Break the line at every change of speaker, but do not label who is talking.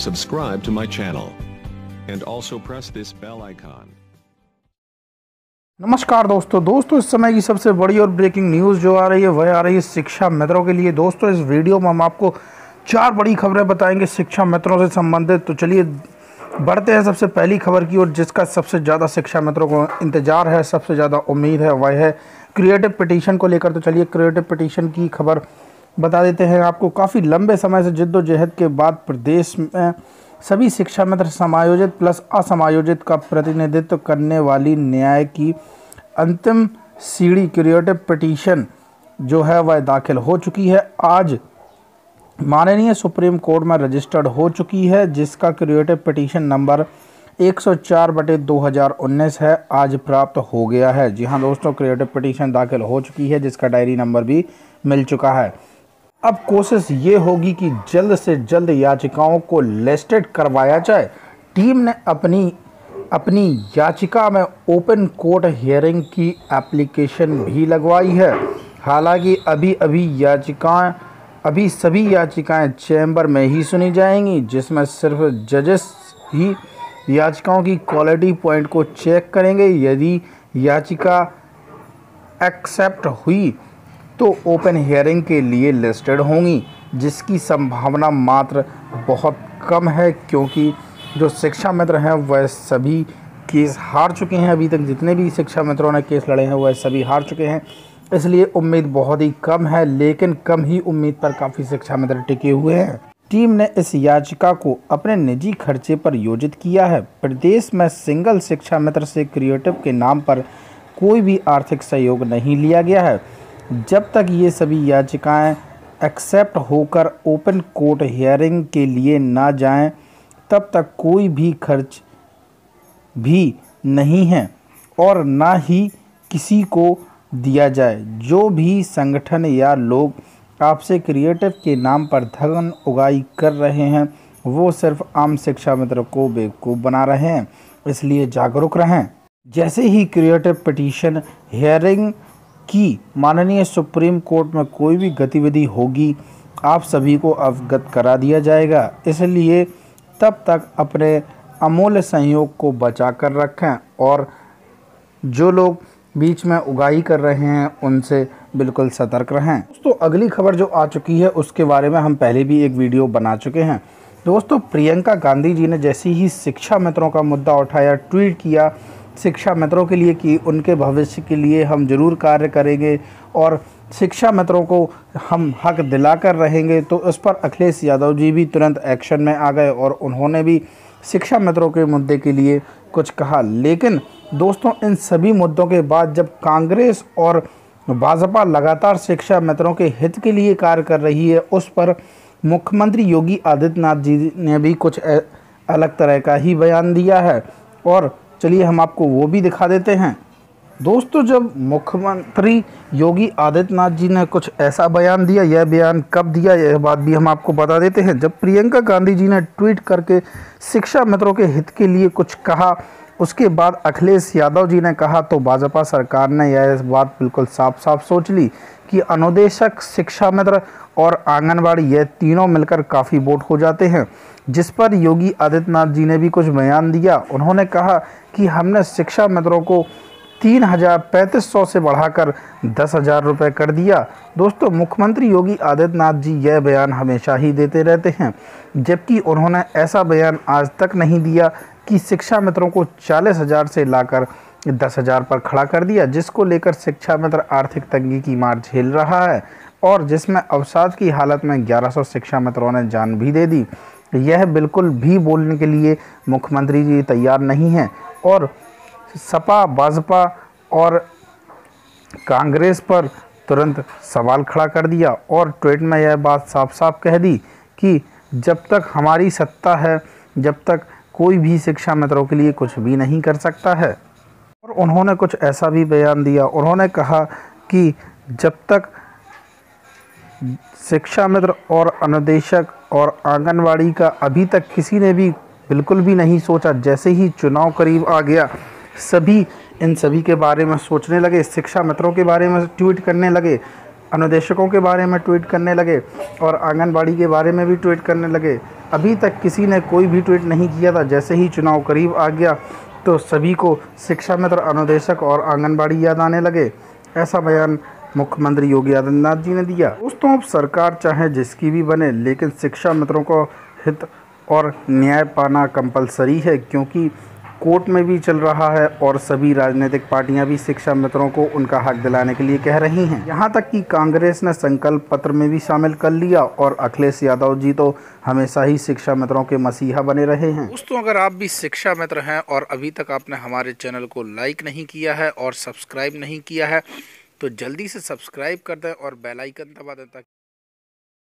subscribe to my channel and also press this bell icon.
नमस्कार दोस्तों इस समय की सबसे बड़ी और ब्रेकिंग न्यूज़ जो आ रही है वह आ रही है शिक्षा मित्रों के लिए। दोस्तों इस वीडियो में हम आपको 4 बड़ी खबरें बताएंगे शिक्षा मित्रों से संबंधित। तो चलिए बढ़ते हैं सबसे पहली खबर की ओर, जिसका सबसे ज़्यादा शिक्षा मित्रों को इंतज़ार है, सबसे ज़्यादा उम्मीद है, वह है क्रिएटिव पिटीशन को लेकर। तो चलिए क्रिएटिव पिटीशन की खबर बता देते हैं आपको। काफ़ी लंबे समय से जिद्दोजहद के बाद प्रदेश में सभी शिक्षा मित्र समायोजित प्लस असमायोजित का प्रतिनिधित्व करने वाली न्याय की अंतिम सीढ़ी क्रिएटिव पिटीशन जो है वह दाखिल हो चुकी है। आज माननीय सुप्रीम कोर्ट में रजिस्टर्ड हो चुकी है, जिसका क्रिएटिव पिटीशन नंबर 104/2019 है, आज प्राप्त हो गया है। जी हाँ दोस्तों, क्रिएटिव पिटीशन दाखिल हो चुकी है, जिसका डायरी नंबर भी मिल चुका है। अब कोशिश ये होगी कि जल्द से जल्द याचिकाओं को लिस्टेड करवाया जाए। टीम ने अपनी याचिका में ओपन कोर्ट हियरिंग की एप्लीकेशन भी लगवाई है। हालांकि अभी सभी याचिकाएं चैम्बर में ही सुनी जाएंगी, जिसमें सिर्फ जजेस ही याचिकाओं की क्वालिटी पॉइंट को चेक करेंगे। यदि याचिका एक्सेप्ट हुई तो ओपन हियरिंग के लिए लिस्टेड होंगी, जिसकी संभावना मात्र बहुत कम है, क्योंकि जो शिक्षा मित्र हैं वह सभी केस हार चुके हैं। अभी तक जितने भी शिक्षा मित्रों ने केस लड़े हैं वह सभी हार चुके हैं, इसलिए उम्मीद बहुत ही कम है। लेकिन कम ही उम्मीद पर काफ़ी शिक्षा मित्र टिके हुए हैं। टीम ने इस याचिका को अपने निजी खर्चे पर योजित किया है। प्रदेश में सिंगल शिक्षा मित्र से क्रिएटिव के नाम पर कोई भी आर्थिक सहयोग नहीं लिया गया है। जब तक ये सभी याचिकाएं एक्सेप्ट होकर ओपन कोर्ट हियरिंग के लिए ना जाएं, तब तक कोई भी खर्च भी नहीं है और ना ही किसी को दिया जाए। जो भी संगठन या लोग आपसे क्रिएटिव के नाम पर धन उगाही कर रहे हैं, वो सिर्फ आम शिक्षा मित्र को बेवकूफ़ बना रहे हैं, इसलिए जागरूक रहें। जैसे ही क्रिएटिव पिटीशन हियरिंग की माननीय सुप्रीम कोर्ट में कोई भी गतिविधि होगी, आप सभी को अवगत करा दिया जाएगा। इसलिए तब तक अपने अमूल्य सहयोग को बचा कर रखें और जो लोग बीच में उगाही कर रहे हैं उनसे बिल्कुल सतर्क रहें। दोस्तों अगली खबर जो आ चुकी है उसके बारे में हम पहले भी एक वीडियो बना चुके हैं। दोस्तों प्रियंका गांधी जी ने जैसे ही शिक्षा मित्रों का मुद्दा उठाया, ट्वीट किया शिक्षा मित्रों के लिए कि उनके भविष्य के लिए हम जरूर कार्य करेंगे और शिक्षा मित्रों को हम हक दिलाकर रहेंगे, तो उस पर अखिलेश यादव जी भी तुरंत एक्शन में आ गए और उन्होंने भी शिक्षा मित्रों के मुद्दे के लिए कुछ कहा। लेकिन दोस्तों इन सभी मुद्दों के बाद जब कांग्रेस और भाजपा लगातार शिक्षा मित्रों के हित के लिए कार्य कर रही है, उस पर मुख्यमंत्री योगी आदित्यनाथ जी ने भी कुछ अलग तरह का ही बयान दिया है और चलिए हम आपको वो भी दिखा देते हैं। दोस्तों जब मुख्यमंत्री योगी आदित्यनाथ जी ने कुछ ऐसा बयान दिया, यह बयान कब दिया यह बात भी हम आपको बता देते हैं। जब प्रियंका गांधी जी ने ट्वीट करके शिक्षा मित्रों के हित के लिए कुछ कहा, उसके बाद अखिलेश यादव जी ने कहा, तो भाजपा सरकार ने यह बात बिल्कुल साफ साफ सोच ली कि अनुदेशक, शिक्षा मित्र और आंगनबाड़ी ये तीनों मिलकर काफ़ी वोट हो जाते हैं। जिस पर योगी आदित्यनाथ जी ने भी कुछ बयान दिया। उन्होंने कहा कि हमने शिक्षा मित्रों को 3,3500 से बढ़ाकर 10,000 रुपये कर दिया। दोस्तों मुख्यमंत्री योगी आदित्यनाथ जी यह बयान हमेशा ही देते रहते हैं, जबकि उन्होंने ऐसा बयान आज तक नहीं दिया कि शिक्षा मित्रों को 40,000 से लाकर 10,000 पर खड़ा कर दिया, जिसको लेकर शिक्षा मित्र आर्थिक तंगी की मार झेल रहा है और जिसमें अवसाद की हालत में 1100 शिक्षा मित्रों ने जान भी दे दी। यह बिल्कुल भी बोलने के लिए मुख्यमंत्री जी तैयार नहीं हैं और सपा, भाजपा और कांग्रेस पर तुरंत सवाल खड़ा कर दिया और ट्वीट में यह बात साफ साफ कह दी कि जब तक हमारी सत्ता है, जब तक कोई भी शिक्षा मित्रों के लिए कुछ भी नहीं कर सकता है। और उन्होंने कुछ ऐसा भी बयान दिया, उन्होंने कहा कि जब तक शिक्षा मित्र और अनुदेशक और आंगनवाड़ी का अभी तक किसी ने भी बिल्कुल भी नहीं सोचा, जैसे ही चुनाव करीब आ गया सभी इन सभी के बारे में सोचने लगे, शिक्षा मित्रों के बारे में ट्वीट करने लगे अनुदेशकों के बारे में ट्वीट करने लगे और आंगनबाड़ी के बारे में भी ट्वीट करने लगे। अभी तक किसी ने कोई भी ट्वीट नहीं किया था। जैसे ही चुनाव करीब आ गया तो सभी को शिक्षा मित्र, अनुदेशक और आंगनबाड़ी याद आने लगे। ऐसा बयान मुख्यमंत्री योगी आदित्यनाथ जी ने दिया। दोस्तों, अब सरकार चाहे जिसकी भी बने, लेकिन शिक्षा मित्रों को हित और न्याय पाना कंपलसरी है, क्योंकि कोर्ट में भी चल रहा है और सभी राजनीतिक पार्टियां भी शिक्षा मित्रों को उनका हक दिलाने के लिए कह रही हैं। यहां तक कि कांग्रेस ने संकल्प पत्र में भी शामिल कर लिया और अखिलेश यादव जी तो हमेशा ही शिक्षा मित्रों के मसीहा बने रहे हैं। दोस्तों, अगर आप भी शिक्षा मित्र हैं और अभी तक आपने हमारे चैनल को लाइक नहीं किया है और सब्सक्राइब नहीं किया है तो जल्दी से सब्सक्राइब कर दें और बेल आइकन दबा दें।